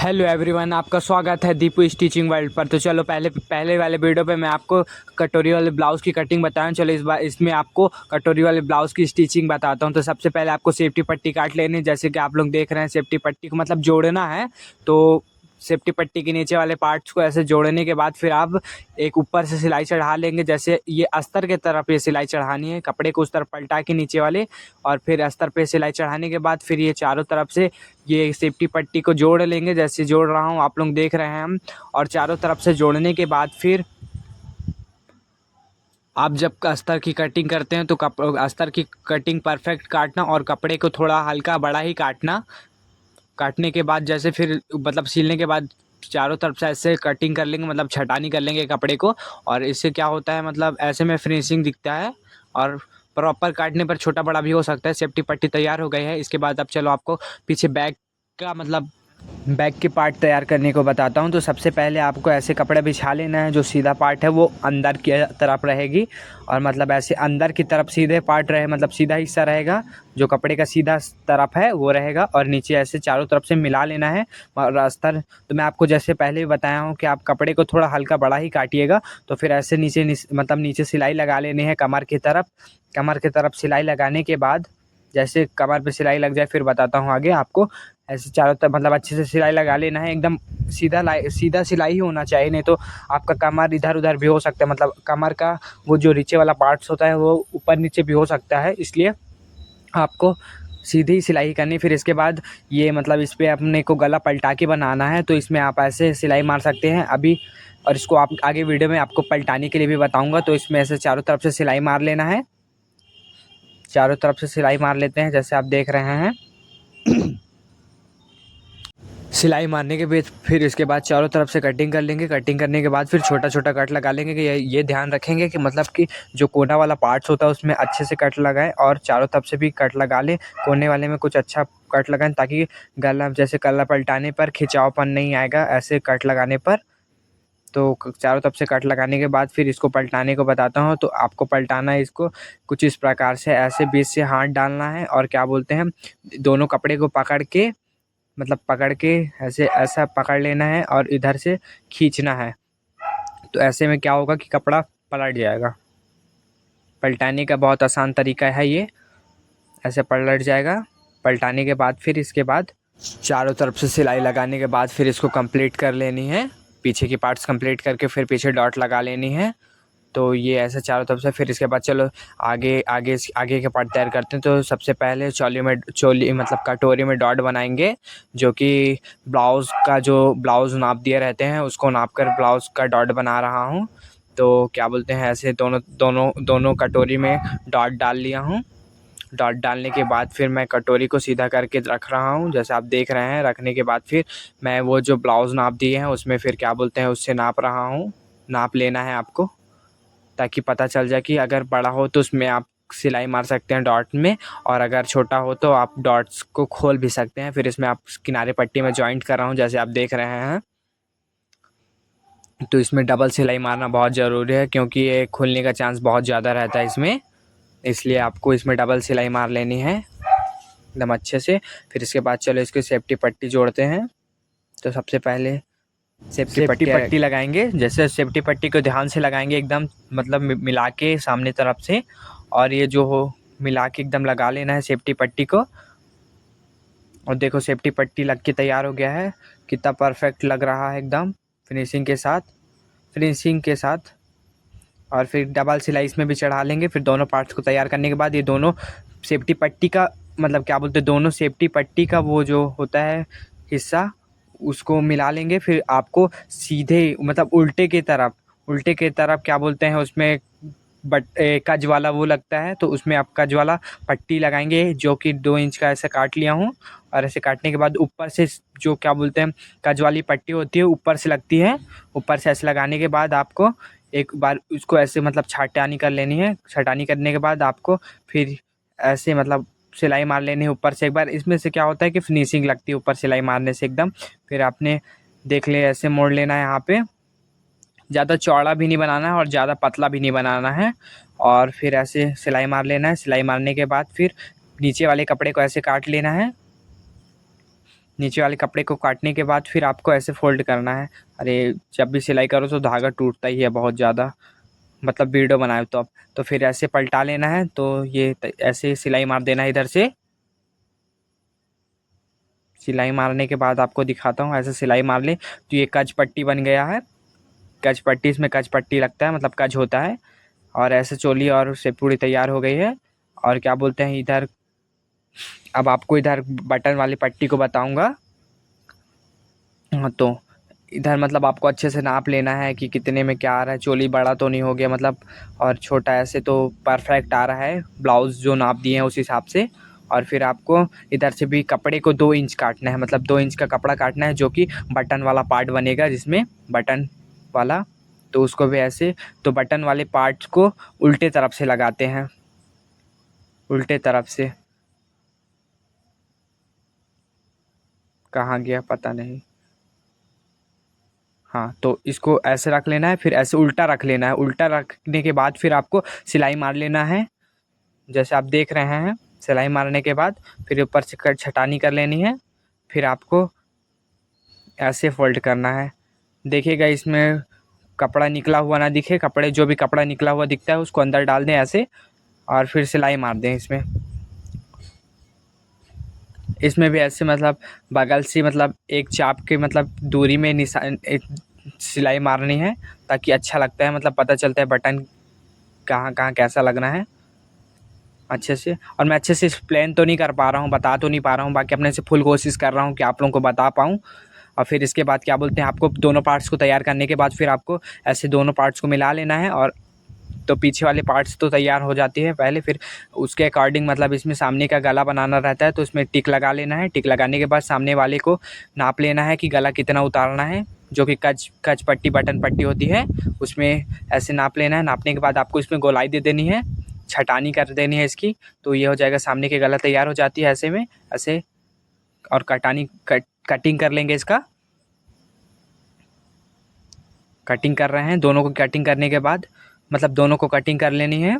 Hello everyone, आपका स्वागत है दीपू स्टिचिंग वर्ल्ड पर। तो चलो पहले पहले वाले वीडियो पे मैं आपको कटोरी वाले ब्लाउज़ की कटिंग बताया। चलो इस बार इसमें आपको कटोरी वाले ब्लाउज़ की स्टिचिंग बताता हूँ। तो सबसे पहले आपको सेफ्टी पट्टी काट लेनी है। जैसे कि आप लोग देख रहे हैं, सेफ्टी पट्टी को मतलब जोड़ना है। तो सेफ्टी पट्टी के नीचे वाले पार्ट्स को ऐसे जोड़ने के बाद फिर आप एक ऊपर से सिलाई चढ़ा लेंगे। जैसे ये अस्तर के तरफ ये सिलाई चढ़ानी है, कपड़े को उस तरफ पलटा के नीचे वाले, और फिर अस्तर पे सिलाई चढ़ाने के बाद फिर ये चारों तरफ से ये सेफ्टी पट्टी को जोड़ लेंगे। जैसे जोड़ रहा हूँ आप लोग देख रहे हैं हम। और चारों तरफ से जोड़ने के बाद फिर आप जब अस्तर की कटिंग करते हैं तो अस्तर की कटिंग परफेक्ट काटना और कपड़े को थोड़ा हल्का बड़ा ही काटना। काटने के बाद जैसे फिर मतलब सिलने के बाद चारों तरफ से ऐसे कटिंग कर लेंगे, मतलब छटानी कर लेंगे कपड़े को। और इससे क्या होता है, मतलब ऐसे में फिनिशिंग दिखता है। और प्रॉपर काटने पर छोटा बड़ा भी हो सकता है। सेफ्टी पट्टी तैयार हो गई है। इसके बाद अब चलो आपको पीछे बैक का मतलब बैक के पार्ट तैयार करने को बताता हूँ। तो सबसे पहले आपको ऐसे कपड़ा बिछा लेना है। जो सीधा पार्ट है वो अंदर की तरफ रहेगी, और मतलब ऐसे अंदर की तरफ सीधे पार्ट रहे, मतलब सीधा हिस्सा रहेगा। जो कपड़े का सीधा तरफ है वो रहेगा, और नीचे ऐसे चारों तरफ से मिला लेना है। और अस्तर तो मैं आपको जैसे पहले भी बताया हूँ कि आप कपड़े को थोड़ा हल्का बड़ा ही काटिएगा। तो फिर ऐसे मतलब नीचे सिलाई लगा लेनी है कमर की तरफ। कमर की तरफ सिलाई लगाने के बाद जैसे कमर पे सिलाई लग जाए फिर बताता हूँ आगे आपको। ऐसे चारों तरफ मतलब अच्छे से सिलाई लगा लेना है। एकदम सीधा सिलाई ही होना चाहिए, नहीं तो आपका कमर इधर उधर भी हो सकता है। मतलब कमर का वो जो नीचे वाला पार्ट्स होता है वो ऊपर नीचे भी हो सकता है, इसलिए आपको सीधी सिलाई करनी। फिर इसके बाद ये मतलब इस पर अपने को गला पलटा के बनाना है। तो इसमें आप ऐसे सिलाई मार सकते हैं अभी, और इसको आप आगे वीडियो में आपको पलटाने के लिए भी बताऊँगा। तो इसमें ऐसे चारों तरफ से सिलाई मार लेना है। चारों तरफ से सिलाई मार लेते हैं जैसे आप देख रहे हैं। सिलाई मारने के बाद फिर इसके बाद चारों तरफ से कटिंग कर लेंगे। कटिंग करने के बाद फिर छोटा छोटा कट लगा लेंगे। कि ये ध्यान रखेंगे कि मतलब कि जो कोना वाला पार्ट्स होता है उसमें अच्छे से कट लगाएं, और चारों तरफ से भी कट लगा लें। कोने वाले में कुछ अच्छा कट लगाएं ताकि गला जैसे गला पलटाने पर खिंचावपन नहीं आएगा ऐसे कट लगाने पर। तो चारों तरफ से कट लगाने के बाद फिर इसको पलटाने को बताता हूँ। तो आपको पलटाना है इसको कुछ इस प्रकार से, ऐसे बीच से हाथ डालना है, और क्या बोलते हैं, दोनों कपड़े को पकड़ के मतलब पकड़ के ऐसे ऐसा पकड़ लेना है और इधर से खींचना है। तो ऐसे में क्या होगा कि कपड़ा पलट जाएगा। पलटाने का बहुत आसान तरीका है ये, ऐसे पलट जाएगा। पलटाने के बाद फिर इसके बाद चारों तरफ से सिलाई लगाने के बाद फिर इसको कंप्लीट कर लेनी है। पीछे की पार्ट्स कंप्लीट करके फिर पीछे डॉट लगा लेनी है। तो ये ऐसे चारों तरफ से फिर इसके बाद चलो आगे आगे आगे के पार्ट तैयार करते हैं। तो सबसे पहले चोली मतलब कटोरी में डॉट बनाएंगे। जो कि ब्लाउज़ नाप दिए रहते हैं उसको नाप कर ब्लाउज़ का डॉट बना रहा हूँ। तो क्या बोलते हैं, ऐसे दोनों दोनों दोनों कटोरी में डॉट डाल लिया हूँ। डॉट डालने के बाद फिर मैं कटोरी को सीधा करके रख रहा हूँ जैसे आप देख रहे हैं। रखने के बाद फिर मैं वो जो ब्लाउज़ नाप दिए हैं उसमें फिर क्या बोलते हैं उससे नाप रहा हूँ। नाप लेना है आपको ताकि पता चल जाए कि अगर बड़ा हो तो उसमें आप सिलाई मार सकते हैं डॉट में, और अगर छोटा हो तो आप डॉट्स को खोल भी सकते हैं। फिर इसमें आप किनारे पट्टी में जॉइंट कर रहा हूँ जैसे आप देख रहे हैं। तो इसमें डबल सिलाई मारना बहुत ज़रूरी है क्योंकि ये खुलने का चांस बहुत ज़्यादा रहता है इसमें, इसलिए आपको इसमें डबल सिलाई मार लेनी है एकदम अच्छे से। फिर इसके बाद चलो इसकी सेफ्टी पट्टी जोड़ते हैं। तो सबसे पहले सेफ्टी पट्टी लगाएंगे। जैसे सेफ्टी पट्टी को ध्यान से लगाएंगे एकदम, मतलब मिला के सामने तरफ से, और ये जो हो मिला के एकदम लगा लेना है सेफ्टी पट्टी को। और देखो सेफ्टी पट्टी लग के तैयार हो गया है। कितना परफेक्ट लग रहा है एकदम फिनिशिंग के साथ। और फिर डबल सिलाई इसमें भी चढ़ा लेंगे। फिर दोनों पार्ट्स को तैयार करने के बाद ये दोनों सेफ्टी पट्टी का मतलब क्या बोलते हैं, दोनों सेफ्टी पट्टी का वो जो होता है हिस्सा उसको मिला लेंगे। फिर आपको सीधे मतलब उल्टे के तरफ क्या बोलते हैं उसमें कज वाला वो लगता है। तो उसमें आप कज वाला पट्टी लगाएंगे जो कि 2 इंच का ऐसे काट लिया हूँ। और ऐसे काटने के बाद ऊपर से जो क्या बोलते हैं कज वाली पट्टी होती है ऊपर से लगती है। ऊपर से ऐसे लगाने के बाद आपको एक बार उसको ऐसे मतलब छाटानी कर लेनी है। छटानी करने के बाद आपको फिर ऐसे मतलब सिलाई मार लेनी है ऊपर से एक बार। इसमें से क्या होता है कि फिनिशिंग लगती है ऊपर सिलाई मारने से एकदम। फिर आपने देख ले ऐसे मोड़ लेना है यहाँ पे। ज़्यादा चौड़ा भी नहीं बनाना है और ज़्यादा पतला भी नहीं बनाना है। और फिर ऐसे सिलाई मार लेना है। सिलाई मारने के बाद फिर नीचे वाले कपड़े को ऐसे काट लेना है। नीचे वाले कपड़े को काटने के बाद फिर आपको ऐसे फोल्ड करना है। अरे जब भी सिलाई करो तो धागा टूटता ही है बहुत ज़्यादा, मतलब वीडियो बनाए तो अब तो फिर ऐसे पलटा लेना है। तो ये ऐसे सिलाई मार देना है इधर से। सिलाई मारने के बाद आपको दिखाता हूँ, ऐसे सिलाई मार ले तो ये कज पट्टी बन गया है। कज पट्टी, इसमें कज पट्टी लगता है, मतलब कज होता है। और ऐसे चोली और से पूरी तैयार हो गई है। और क्या बोलते हैं इधर, अब आपको इधर बटन वाली पट्टी को बताऊंगा। हाँ, तो इधर मतलब आपको अच्छे से नाप लेना है कि कितने में क्या आ रहा है। चोली बड़ा तो नहीं हो गया मतलब, और छोटा ऐसे तो परफेक्ट आ रहा है। ब्लाउज़ जो नाप दिए हैं उस हिसाब से। और फिर आपको इधर से भी कपड़े को 2 इंच काटना है, मतलब 2 इंच का कपड़ा काटना है जो कि बटन वाला पार्ट बनेगा जिसमें बटन वाला। तो उसको भी ऐसे, तो बटन वाले पार्ट्स को उल्टे तरफ से लगाते हैं, उल्टे तरफ से। कहाँ गया पता नहीं। हाँ, तो इसको ऐसे रख लेना है, फिर ऐसे उल्टा रख लेना है। उल्टा रखने के बाद फिर आपको सिलाई मार लेना है, जैसे आप देख रहे हैं। सिलाई मारने के बाद फिर ऊपर से कट छटानी कर लेनी है। फिर आपको ऐसे फोल्ड करना है। देखिएगा इसमें कपड़ा निकला हुआ ना दिखे, कपड़े जो भी कपड़ा निकला हुआ दिखता है उसको अंदर डाल दें ऐसे, और फिर सिलाई मार दें इसमें। इसमें भी ऐसे मतलब बगल से, मतलब एक चाप के मतलब दूरी में निशान एक सिलाई मारनी है, ताकि अच्छा लगता है, मतलब पता चलता है बटन कहाँ कहाँ कैसा लगना है अच्छे से। और मैं अच्छे से एक्सप्लेन तो नहीं कर पा रहा हूँ, बता तो नहीं पा रहा हूँ, बाकी अपने से फुल कोशिश कर रहा हूँ कि आप लोगों को बता पाऊँ। और फिर इसके बाद क्या बोलते हैं, आपको दोनों पार्ट्स को तैयार करने के बाद फिर आपको ऐसे दोनों पार्ट्स को मिला लेना है। और तो पीछे वाले पार्ट्स तो तैयार हो जाती है पहले, फिर उसके अकॉर्डिंग मतलब इसमें सामने का गला बनाना रहता है, तो इसमें टिक लगा लेना है। टिक लगाने के बाद सामने वाले को नाप लेना है कि गला कितना उतारना है, जो कि कच कच पट्टी बटन पट्टी होती है उसमें ऐसे नाप लेना है। नापने के बाद आपको इसमें गोलाई दे देनी है, छटानी कर देनी है इसकी। तो ये हो जाएगा, सामने की गला तैयार हो जाती है ऐसे में ऐसे। और कटिंग कर लेंगे इसका। कटिंग कर रहे हैं दोनों को। कटिंग करने के बाद मतलब दोनों को कटिंग कर लेनी है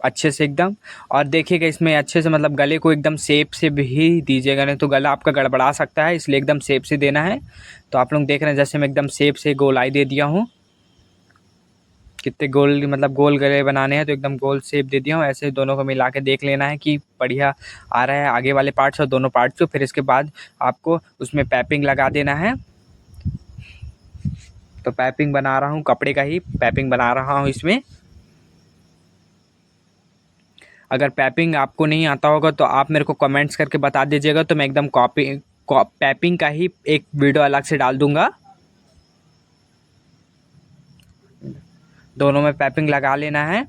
अच्छे से एकदम। और देखिएगा इसमें अच्छे से मतलब गले को एकदम शेप से भी दीजिएगा, नहीं तो गला आपका गड़बड़ा सकता है, इसलिए एकदम शेप से देना है। तो आप लोग देख रहे हैं जैसे मैं एकदम शेप से गोलाई दे दिया हूँ। कितने गोल, मतलब गोल गले बनाने हैं तो एकदम गोल शेप दे दिया हूँ। ऐसे दोनों को मिला के देख लेना है कि बढ़िया आ रहा है आगे वाले पार्ट्स और दोनों पार्ट्स को। फिर इसके बाद आपको उसमें पैपिंग लगा देना है। तो पैपिंग बना रहा हूँ, कपड़े का ही पैपिंग बना रहा हूँ इसमें। अगर पैपिंग आपको नहीं आता होगा तो आप मेरे को कमेंट्स करके बता दीजिएगा, तो मैं एकदम पैपिंग का ही एक वीडियो अलग से डाल दूंगा। दोनों में पैपिंग लगा लेना है,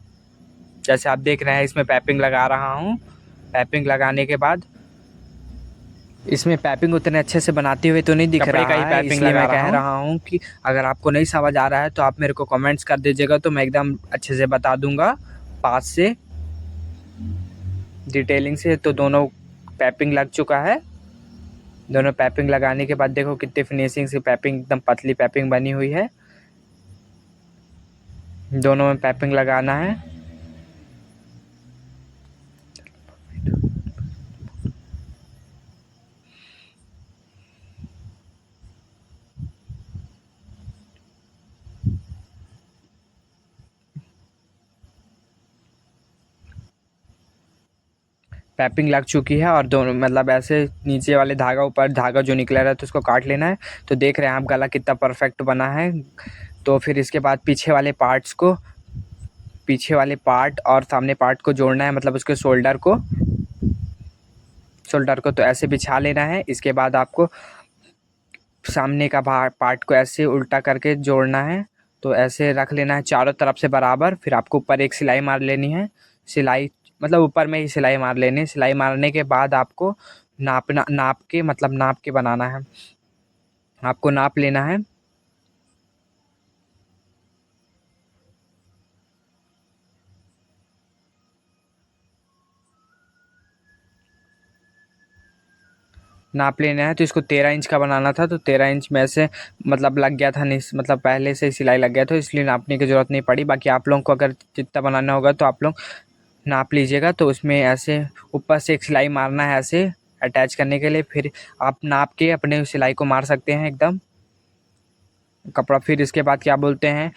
जैसे आप देख रहे हैं इसमें पैपिंग लगा रहा हूँ। पैपिंग लगाने के बाद इसमें पैपिंग उतने अच्छे से बनाते हुए तो नहीं दिख रहा है, पैपिंग इसलिए मैं कह रहा हूँ कि अगर आपको नहीं समझ आ रहा है तो आप मेरे को कमेंट्स कर दीजिएगा, तो मैं एकदम अच्छे से बता दूंगा पास से डिटेलिंग से। तो दोनों पैपिंग लग चुका है। दोनों पैपिंग लगाने के बाद देखो कितनी फिनिशिंग से पैपिंग, एकदम पतली पैपिंग बनी हुई है। दोनों में पैपिंग लगाना है। पैपिंग लग चुकी है और दोनों मतलब ऐसे नीचे वाले धागा, ऊपर धागा जो निकला रहा है तो उसको काट लेना है। तो देख रहे हैं आप गला कितना परफेक्ट बना है। तो फिर इसके बाद पीछे वाले पार्ट्स को, पीछे वाले पार्ट और सामने पार्ट को जोड़ना है, मतलब उसके शोल्डर को तो ऐसे बिछा लेना है। इसके बाद आपको सामने का पार्ट को ऐसे उल्टा करके जोड़ना है। तो ऐसे रख लेना है चारों तरफ से बराबर। फिर आपको ऊपर एक सिलाई मार लेनी है। सिलाई मतलब ऊपर में ही सिलाई मार लेनी है। सिलाई मारने के बाद आपको नाप के, मतलब नाप के बनाना है, आपको नाप लेना है। नाप लेना है। तो इसको 13 इंच का बनाना था, तो 13 इंच में से मतलब लग गया था, नहीं मतलब पहले से ही सिलाई लग गया, तो इसलिए नापने की ज़रूरत नहीं पड़ी। बाकी आप लोगों को अगर जितना बनाना होगा तो आप लोग नाप लीजिएगा। तो उसमें ऐसे ऊपर से एक सिलाई मारना है ऐसे, अटैच करने के लिए। फिर आप नाप के अपने सिलाई को मार सकते हैं एकदम कपड़ा। फिर इसके बाद क्या बोलते हैं,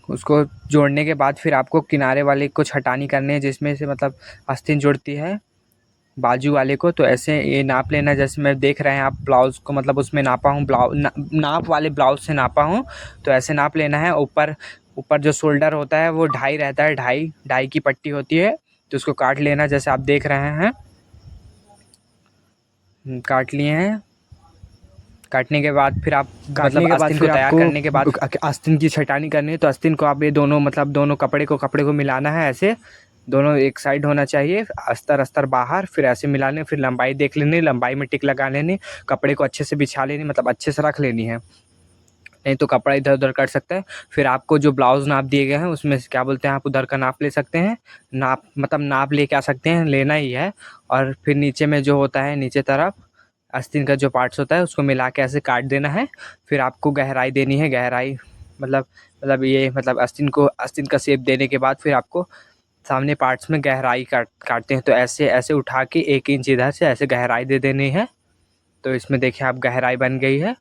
उसको जोड़ने के बाद फिर आपको किनारे वाले कुछ हटानी करनी है, जिसमें से मतलब आस्तीन जुड़ती है बाजू वाले को। तो ऐसे ये नाप लेना, जैसे मैं देख रहे हैं आप ब्लाउज़ को, मतलब उसमें नापा हूँ नाप वाले ब्लाउज़ से नापा हूँ। तो ऐसे नाप लेना है। ऊपर ऊपर जो शोल्डर होता है वो 2.5 रहता है, 2.5 की पट्टी होती है। तो उसको काट लेना जैसे आप देख रहे हैं। काट लिए हैं। काटने के बाद फिर आप मतलब आस्तीन को तैयार करने के बाद आस्तीन की छटानी करनी है। तो आस्तीन को आप ये दोनों मतलब दोनों कपड़े को मिलाना है ऐसे, दोनों एक साइड होना चाहिए, अस्तर बाहर। फिर ऐसे मिला लें, फिर लंबाई देख लेनी, लंबाई में टिक लगा लेनी, कपड़े को अच्छे से बिछा लेनी, मतलब अच्छे से रख लेनी है, नहीं तो कपड़ा इधर उधर कट सकता है। फिर आपको जो ब्लाउज़ नाप दिए गए हैं उसमें से क्या बोलते हैं, आप उधर का नाप ले सकते हैं, नाप मतलब नाप लेके आ सकते हैं, लेना ही है। और फिर नीचे में जो होता है, नीचे तरफ आस्तीन का जो पार्ट्स होता है उसको मिला के ऐसे काट देना है। फिर आपको गहराई देनी है, गहराई मतलब आस्तीन का शेप देने के बाद फिर आपको सामने पार्ट्स में गहराई काटते हैं। तो ऐसे ऐसे उठा के 1 इंच इधर से ऐसे गहराई दे देनी है। तो इसमें देखिए आप गहराई बन गई है,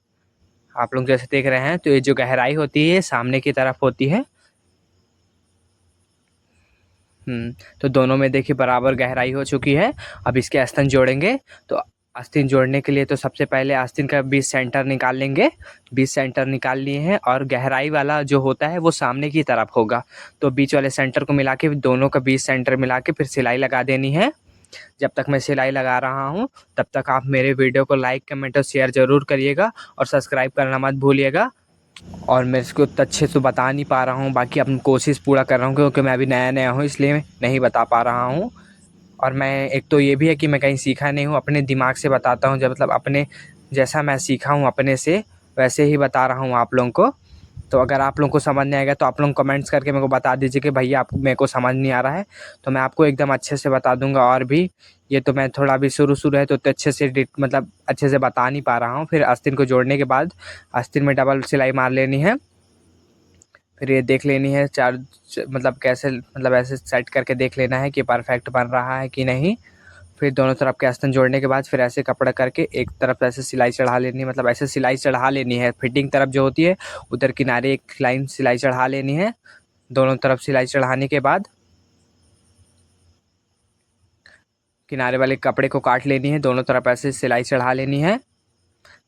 आप लोग जैसे देख रहे हैं। तो ये जो गहराई होती है सामने की तरफ होती है। तो दोनों में देखिए बराबर गहराई हो चुकी है। अब इसके आस्तीन जोड़ेंगे। तो आस्तीन जोड़ने के लिए तो सबसे पहले आस्तीन का बीच सेंटर निकाल लेंगे। बीच सेंटर निकाल लिए हैं और गहराई वाला जो होता है वो सामने की तरफ होगा। तो बीच वाले सेंटर को मिला के दोनों का बीच सेंटर मिला के फिर सिलाई लगा देनी है। जब तक मैं सिलाई लगा रहा हूँ तब तक आप मेरे वीडियो को लाइक कमेंट और शेयर ज़रूर करिएगा और सब्सक्राइब करना मत भूलिएगा। और मैं इसको उतना अच्छे से बता नहीं पा रहा हूँ, बाकी अपनी कोशिश पूरा कर रहा हूँ, क्योंकि मैं अभी नया नया हूँ इसलिए नहीं बता पा रहा हूँ। और मैं एक तो ये भी है कि मैं कहीं सीखा नहीं हूँ, अपने दिमाग से बताता हूँ, जब मतलब अपने जैसा मैं सीखा हूँ अपने से वैसे ही बता रहा हूँ आप लोगों को। तो अगर आप लोगों को समझ नहीं आएगा तो आप लोग कमेंट्स करके मेरे को बता दीजिए कि भैया आप मेरे को समझ नहीं आ रहा है, तो मैं आपको एकदम अच्छे से बता दूंगा। और भी ये तो मैं थोड़ा अभी शुरू है तो अच्छे से मतलब अच्छे से बता नहीं पा रहा हूँ। फिर आस्तीन को जोड़ने के बाद आस्तीन में डबल सिलाई मार लेनी है। फिर ये देख लेनी है मतलब कैसे, मतलब ऐसे सेट करके देख लेना है कि परफेक्ट बन रहा है कि नहीं। फिर दोनों तरफ के आस्तीन जोड़ने के बाद फिर ऐसे कपड़ा करके एक तरफ ऐसे सिलाई चढ़ा लेनी है, मतलब ऐसे सिलाई चढ़ा लेनी है। फिटिंग तरफ जो होती है उधर किनारे एक लाइन सिलाई चढ़ा लेनी है। दोनों तरफ सिलाई चढ़ाने के बाद किनारे वाले कपड़े को काट लेनी है, दोनों तरफ ऐसे सिलाई चढ़ा लेनी है।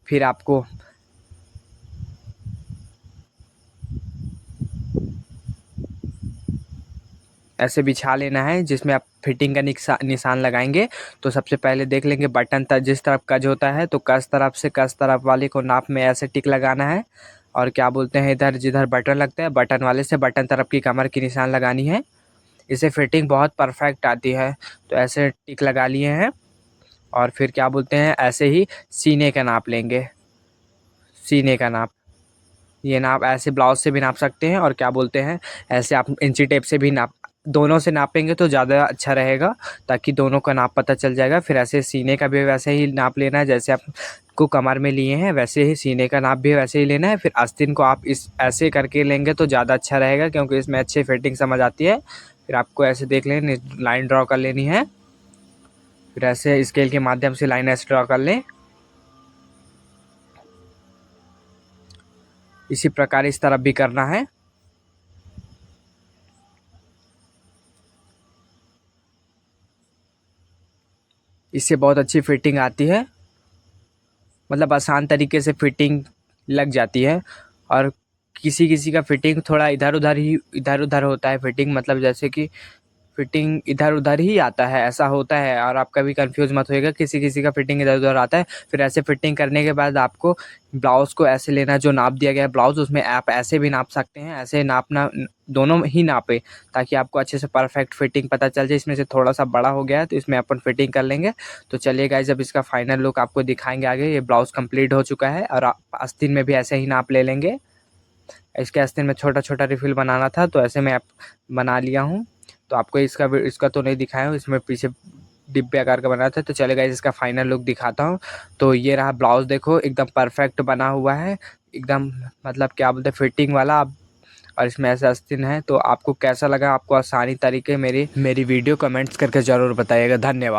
फिर आपको ऐसे बिछा लेना है जिसमें आप फिटिंग का निशान लगाएंगे। तो सबसे पहले देख लेंगे बटन जिस तरफ कज होता है तो कस तरफ वाले को नाप में ऐसे टिक लगाना है। और क्या बोलते हैं, इधर जिधर बटन लगता है बटन वाले से बटन तरफ की कमर की निशान लगानी है। इससे फिटिंग बहुत परफेक्ट आती है। तो ऐसे टिक लगा लिए हैं। और फिर क्या बोलते हैं, ऐसे ही सीने का नाप लेंगे। सीने का नाप, ये नाप ऐसे ब्लाउज से भी नाप सकते हैं और क्या बोलते हैं ऐसे आप इंची टेप से भी नाप, दोनों से नापेंगे तो ज़्यादा अच्छा रहेगा, ताकि दोनों का नाप पता चल जाएगा। फिर ऐसे सीने का भी वैसे ही नाप लेना है, जैसे आपको कमर में लिए हैं वैसे ही सीने का नाप भी वैसे ही लेना है। फिर आस्तीन को आप इस ऐसे करके लेंगे तो ज़्यादा अच्छा रहेगा, क्योंकि इसमें अच्छी फिटिंग समझ आती है। फिर आपको ऐसे देख लें, लाइन ड्रॉ कर लेनी है। फिर ऐसे स्केल के माध्यम से लाइन ऐसे ड्रॉ कर लें। इसी प्रकार इस तरफ भी करना है। इससे बहुत अच्छी फिटिंग आती है, मतलब आसान तरीके से फिटिंग लग जाती है। और किसी किसी का फिटिंग थोड़ा इधर उधर होता है फिटिंग, मतलब जैसे कि फिटिंग इधर उधर ही आता है, ऐसा होता है। और आप कभी कंफ्यूज मत होइएगा, किसी किसी का फिटिंग इधर उधर आता है। फिर ऐसे फिटिंग करने के बाद आपको ब्लाउज़ को ऐसे लेना, जो नाप दिया गया है ब्लाउज़ उसमें आप ऐसे भी नाप सकते हैं, ऐसे नापना, दोनों ही नापे ताकि आपको अच्छे से परफेक्ट फिटिंग पता चल जाए। इसमें से थोड़ा सा बड़ा हो गया है तो इसमें अपन फिटिंग कर लेंगे। तो चलिए गाइस, जब इसका फाइनल लुक आपको दिखाएंगे आगे। ये ब्लाउज़ कंप्लीट हो चुका है और आस्तीन में भी ऐसे ही नाप ले लेंगे। इसके आस्तीन में छोटा छोटा रिफिल बनाना था तो ऐसे मैं बना लिया हूँ। तो आपको इसका तो नहीं दिखाया हूँ, इसमें पीछे डिब्बे आकार का बना था। तो चलेगा इसका फाइनल लुक दिखाता हूँ। तो ये रहा ब्लाउज़, देखो एकदम परफेक्ट बना हुआ है, एकदम मतलब क्या बोलते हैं फिटिंग वाला। और इसमें ऐसा आस्तीन है। तो आपको कैसा लगा, आपको आसानी तरीके मेरी वीडियो कमेंट्स करके ज़रूर बताइएगा। धन्यवाद।